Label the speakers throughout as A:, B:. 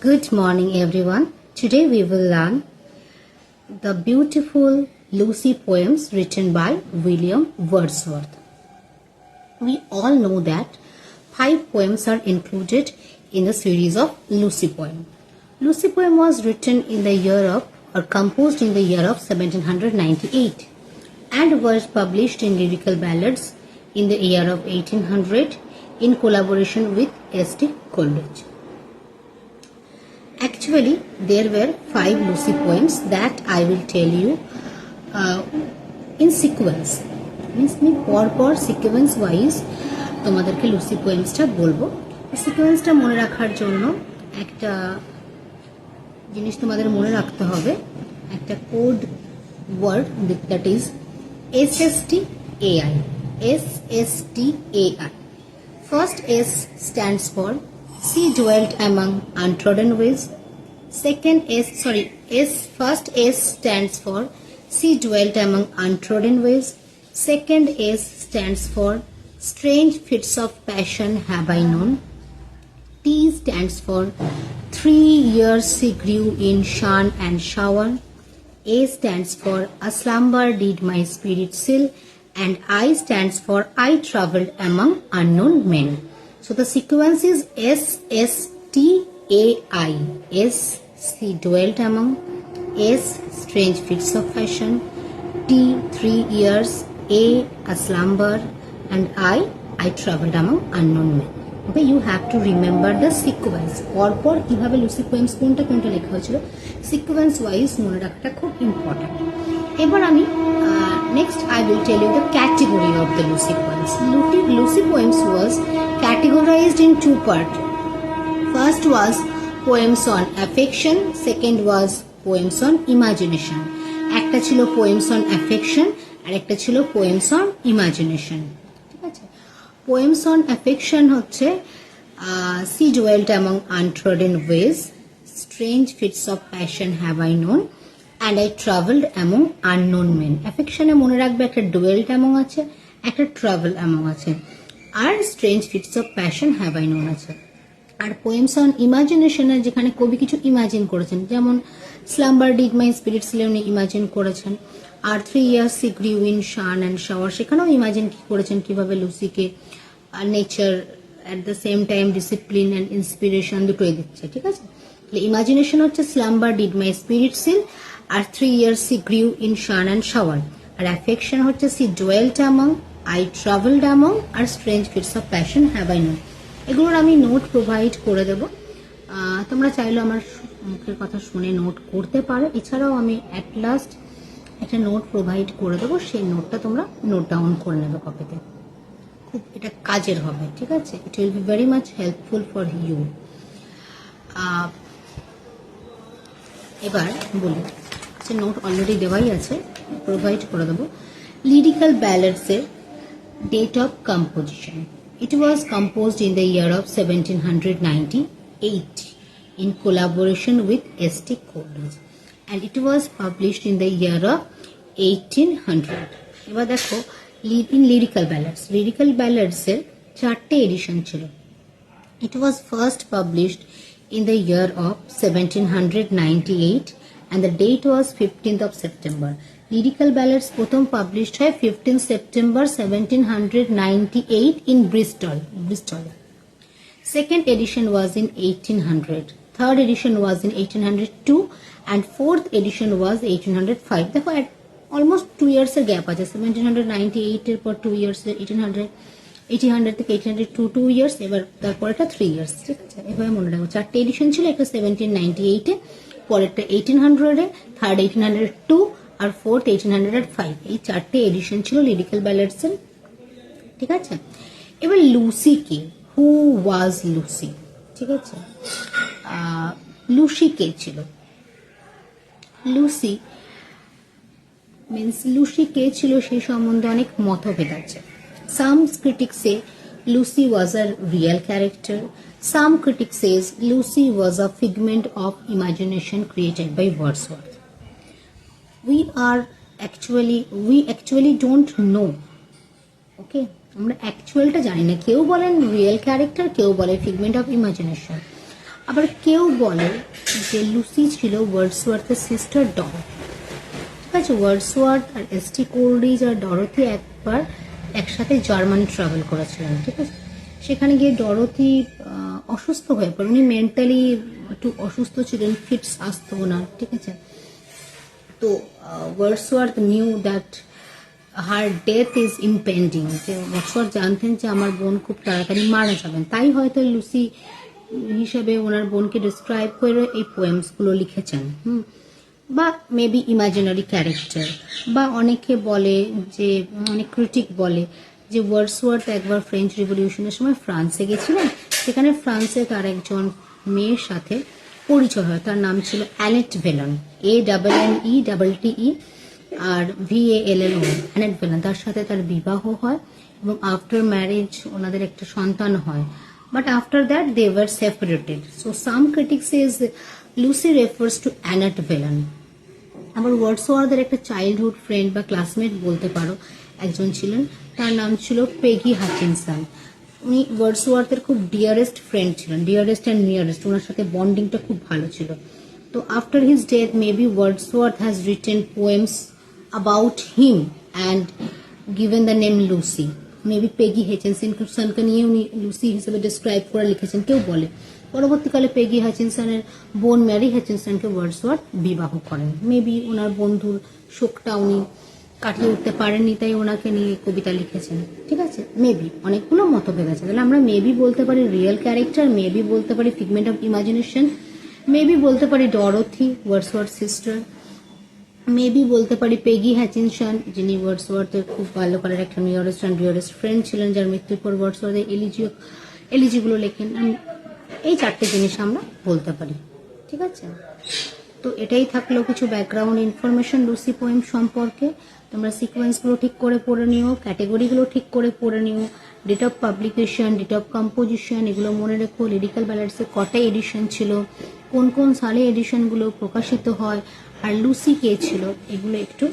A: Good morning, everyone. Today we will learn the beautiful Lucy poems written by William Wordsworth. We all know that 5 poems are included in the series of Lucy poem. Lucy poem was written in the year of or composed in the year of 1798 and was published in Lyrical Ballads in the year of 1800 in collaboration with S.T. Coleridge. Actually, there were 5 Lucy poems that I will tell you in sequence. Means me পর sequence wise তোমাদেরকে Lucy poemsটা বলবো। সিকোয়েন্সটা মনে রাখার জন্য একটা জিনিস তোমাদের মনে রাখতে হবে, একটা code word that is SSTAI. SSTAI. First S stands for She dwelt among untrodden ways. First S stands for She dwelt among untrodden ways. Second S stands for Strange fits of passion have I known. T stands for 3 years she grew in sun and shower. A stands for A slumber did my spirit still. And I stands for I travelled among unknown men. So the sequence is SSTAI. S, she dwelt among. S, strange fits of fashion. T, 3 years. A slumber. And I travelled among unknown men. Okay, you have to remember the sequence. পরপর কিভাবে Lucy poems কোনটা কোনটা লেখা হয়েছিল sequence wise মনে রাখাটা খুব important. এবার আমি next I will tell you the category of the Lucy poems. Lucy poems was categorized in 2 parts. First was poems on affection, second was poems on imagination. একটা ছিল poems on affection আর একটা ছিল poems on imagination. ঠিক আছে, poems on affection হচ্ছে She dwelt among untrodden ways, strange fits of passion have I known, and I travelled among unknown men. Affection এ মনে রাখবে একটা dwelt among আছে, একটা travel among আছে, আর strange fits of passion have I known আছে। আর poems on imagination এ যেখানে কবি কিছু ইমাজিন করেছেন, যেমন slumber did my spirit still উনি ইমাজিন করেছেন, আর 3 years she grew in sun and shower সেখানেও ইমাজিন করেছেন কিভাবে লুসিকে nature at the same time discipline and inspiration দুটোই দিচ্ছে। ঠিক আছে, তাহলে ইমাজিনেশন হচ্ছে slumber did my spirit still, R 3 years she grew in sun and shower, R affection হচ্ছে she dwelt among, I travelled among, R strange fits of passion have I known। এগুলোর আমি note provide করে দেব, তোমরা চাইলে আমার মুখের কথা শুনে নোট করতে পারো। এছাড়াও আমি অ্যাট লাস্ট একটা নোট প্রোভাইড করে দেবো, সেই নোটটা তোমরা নোট ডাউন করে নেবে কপিতে, খুব এটা কাজের হবে। ঠিক আছে, it will be very much helpful for you. এবার বলি, নোট অলরেডি দেওয়াই আছে, প্রোভাইড করে দেবো। লিরিক্যাল ব্যালাডসের date of composition, it was composed in the year of 1798 in collaboration with S.T. Coleridge, and it was published in the year of 1800. এবার দেখো in lyrical ballads এর 4টে এডিশন ছিল। It was first published in the year of 1798 and the date was 15th of September. Lyrical ballads প্রথম published হয় 15 September 1798 in Bristol. Second edition was in 1800. Third edition was in 1802 and fourth edition was 1805. দেখো almost 2 years এর gap আছে, 1798 এর পর 2 years, 1800 থেকে 1802 2 years, এবার তারপর এটা 3 years। ঠিক আছে, এভাবে মনে রাখবো। 4টে এডিশন ছিল, একটা 1798 এ, পরেরটা 1800 এ, থার্ড 1802 আর ফোর্থ 1805। এই 4টে এডিশন ছিল লিরিক্যাল ব্যালাডস এর। ঠিক আছে, এবার লুসি কে, হু ওয়াজ লুসি? ঠিক আছে, লুসি কে ছিল? লুসি লুসি কে ছিল সেই সম্বন্ধে অনেক মতভেদ আছে। Some critics say Lucy was a real character. Some critics says Lucy was a figment of imagination created by Wordsworth. We actually don't know. Okay, আমরা অ্যাকচুয়ালটা জানি না। কেউ বলেন রিয়েল ক্যারেক্টার, কেউ বলে ফিগমেন্ট অফ ইমাজিনেশন। আবার কেউ বলে যে লুসি ছিল ওয়ার্ডসওয়ার্থের সিস্টার ডর। ঠিক আছে, ওয়ার্ডসওয়ার্থ আর এস.টি. কোলরিজ আর ডরোথি একবার একসাথে জার্মানি ট্রাভেল করেছিলেন। ঠিক আছে, সেখানে গিয়ে ডরোথি অসুস্থ হয়ে পড়ে, উনি মেন্টালি একটু অসুস্থ ছিলেন, ফিটস আসতো না। ঠিক আছে, তো Wordsworth knew that her death is impending, যে ওয়ার্ডসওয়ার্থ জানতেন যে আমার বোন খুব তাড়াতাড়ি মারা যাবেন, তাই হয়তো লুসি হিসেবে ওনার বোনকে ডিসক্রাইব করে এই পোয়েমসগুলো লিখেছেন। বা মেবি ইমাজিনারি ক্যারেক্টার, বা অনেকে বলে যে, অনেক ক্রিটিক বলে যে ওয়ার্ডসওয়ার্থ একবার ফ্রেঞ্চ রিভলিউশনের সময় ফ্রান্সে গেছিলেন, সেখানে ফ্রান্সে তার একজন মেয়ের সাথে পরিচয় হয়, তার নাম ছিল অ্যানেট ভেলন, ANNETTE আর VALLON, অ্যানেট ভেলন। তার সাথে তার বিবাহ হয় এবং আফটার ম্যারেজ ওনাদের একটা সন্তান হয়, but after that they were separated. So some critics is Lucy refers to Annette Vallon. আবার ওয়ার্ডসওয়ার্থের একটা চাইল্ডহুড ফ্রেন্ড বা ক্লাসমেট বলতে পারো একজন ছিলেন, তার নাম ছিল পেগি হাচিনসন। উনি ওয়ার্ডসওয়ার্থের খুব ডিয়ারেস্ট ফ্রেন্ড ছিলেন, ডিয়ারেস্ট অ্যান্ড নিয়ারেস্ট, ওনার সাথে বন্ডিংটা খুব ভালো ছিল। তো after his death maybe Wordsworth has written poems about him and given the name Lucy. Maybe Peggy হাচিনসনকে নিয়ে উনি লুসি হিসেবে ডিসক্রাইব করে লিখেছেন, কেউ বলে। পরবর্তীকালে পেগি হাচিনসনের বোন ম্যারি হাচিনসনকে ওয়ার্ডসওয়ার্থ বিবাহ করেন। মেবি ওনার বন্ধুর শোকটা উনি কাটিয়ে উঠতে পারেননি, তাই ওনাকে নিয়ে কবিতা লিখেছেন। ঠিক আছে, মেবি অনেকগুলো মতভেদ আছে, তাহলে আমরা মেবি বলতে পারি রিয়েল ক্যারেক্টার, মেবি বলতে পারি ফিগমেন্ট অফ ইমাজিনেশন, মেবি বলতে পারি ডরোথি ওয়ার্ডসওয়ার্থ সিস্টার, মেবি বলতে পারি পেগি হ্যাচিনসন, যিনি ওয়ার্ডসওয়ার্থের খুব বাল্যকালের একটা নিয়ারেস্ট অ্যান্ড ডিয়ারেস্ট ফ্রেন্ড ছিলেন, যার মৃত্যুর পর ওয়ার্ডসওয়ার্থের এলিজিগুলো লেখেন। এই চারটে জিনিস আমরা বলতে পারি। ঠিক আছে, তো এটাই থাকলো কিছু ব্যাকগ্রাউন্ড ইনফরমেশন লুসি পোয়েম সম্পর্কে। তোমরা সিকোয়েন্সগুলো ঠিক করে পড়ে নিও, ক্যাটেগরিগুলো ঠিক করে পড়ে নিও, date of publication, date of composition, এগুলো মনে রেখো। লিরিক্যাল ব্যালান্সে কটা এডিশন ছিল, কোন কোন সালে এডিশনগুলো প্রকাশিত হয়, আর লুসি কে ছিল, এগুলো একটু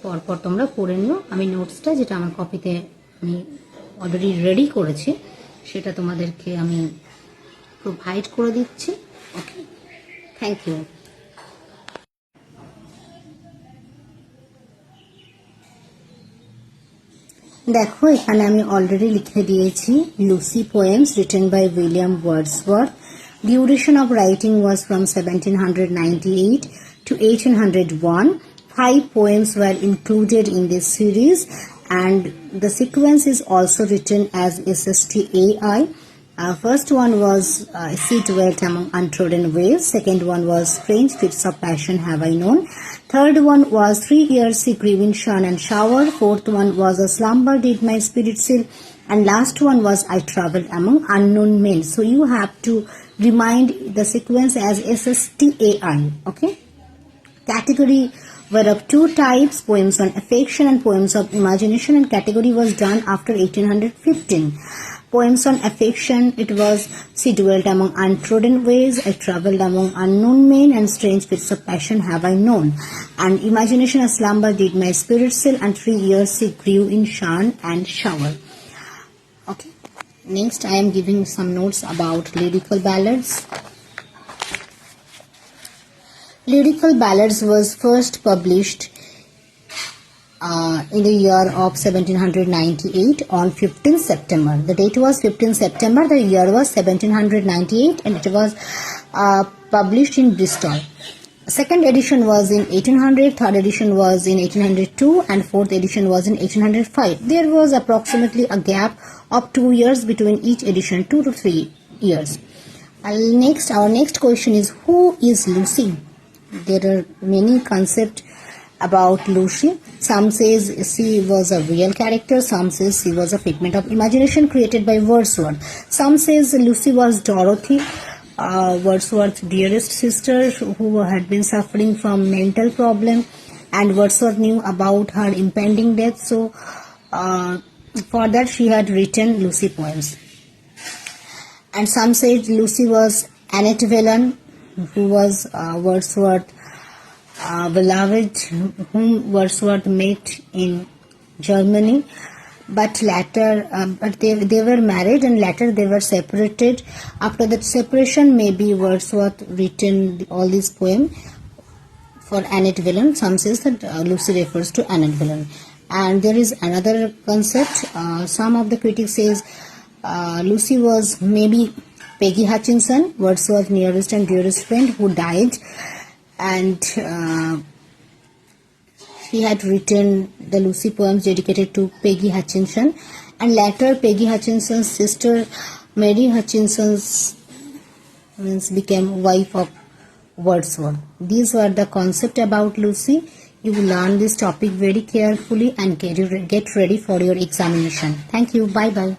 A: পরপর তোমরা পড়ে নিও। আমি নোটসটা যেটা আমার কপিতে আমি অলরেডি রেডি করেছি সেটা তোমাদেরকে আমি প্রোভাইড করে দিচ্ছি। Okay, thank you. দেখো এখানে আমি অলরেডি লিখে দিয়েছি Lucy poems written by William Wordsworth. Duration of writing was from 1798 to 1801. 5 poems were included in this series, and the sequence is also written as SSTAI. First one was Sea Dwelt Among Untrodden Waves. Second one was Strange Fits of Passion Have I Known. Third one was 3 years She Grew in Sun and Shower. Fourth one was A Slumber Did My Spirit Still. And last one was I Traveled Among Unknown Men. So you have to remind the sequence as SSTAI. Okay. Category were of 2 types, poems on affection and poems of imagination, and category was done after 1815. Poems on affection, it was She Dwelt Among Untrodden Ways, I Traveled Among Unknown Men, and Strange Fits of Passion Have I Known. And imagination, A Slumber Did My Spirit Still, and 3 years She Grew in Sun and Shower. Okay. Next, I am giving some notes about lyrical ballads. Lyrical Ballads was first published in the year of 1798 on 15th September. The date was 15th September, the year was 1798, and it was published in Bristol. Second edition was in 1800, third edition was in 1802, and fourth edition was in 1805. There was approximately a gap of 2 years between each edition, 2 to 3 years. Our next question is, who is Lucy? There are many concepts about Lucy. Some says she was a real character, some says she was a figment of imagination created by Wordsworth. Some says Lucy was Dorothy, Wordsworth's dearest sister who had been suffering from mental problem, and Wordsworth knew about her impending death, so for that she had written Lucy poems. And some said Lucy was Annette Vellon, who was Wordsworth beloved, whom Wordsworth met in Germany. but later, but they were married and later they were separated. After that separation, maybe Wordsworth written all these poems for Annette Villain. Some says that Lucy refers to Annette Villain. And there is another concept. Some of the critics says Lucy was maybe Peggy Hutchinson, Wordsworth's nearest and dearest friend, who died, and he had written the Lucy poems dedicated to Peggy Hutchinson, and later Peggy Hutchinson's sister Mary Hutchinson's became wife of Wordsworth. These were the concept about Lucy. You will learn this topic very carefully and get ready for your examination. Thank you. Bye bye.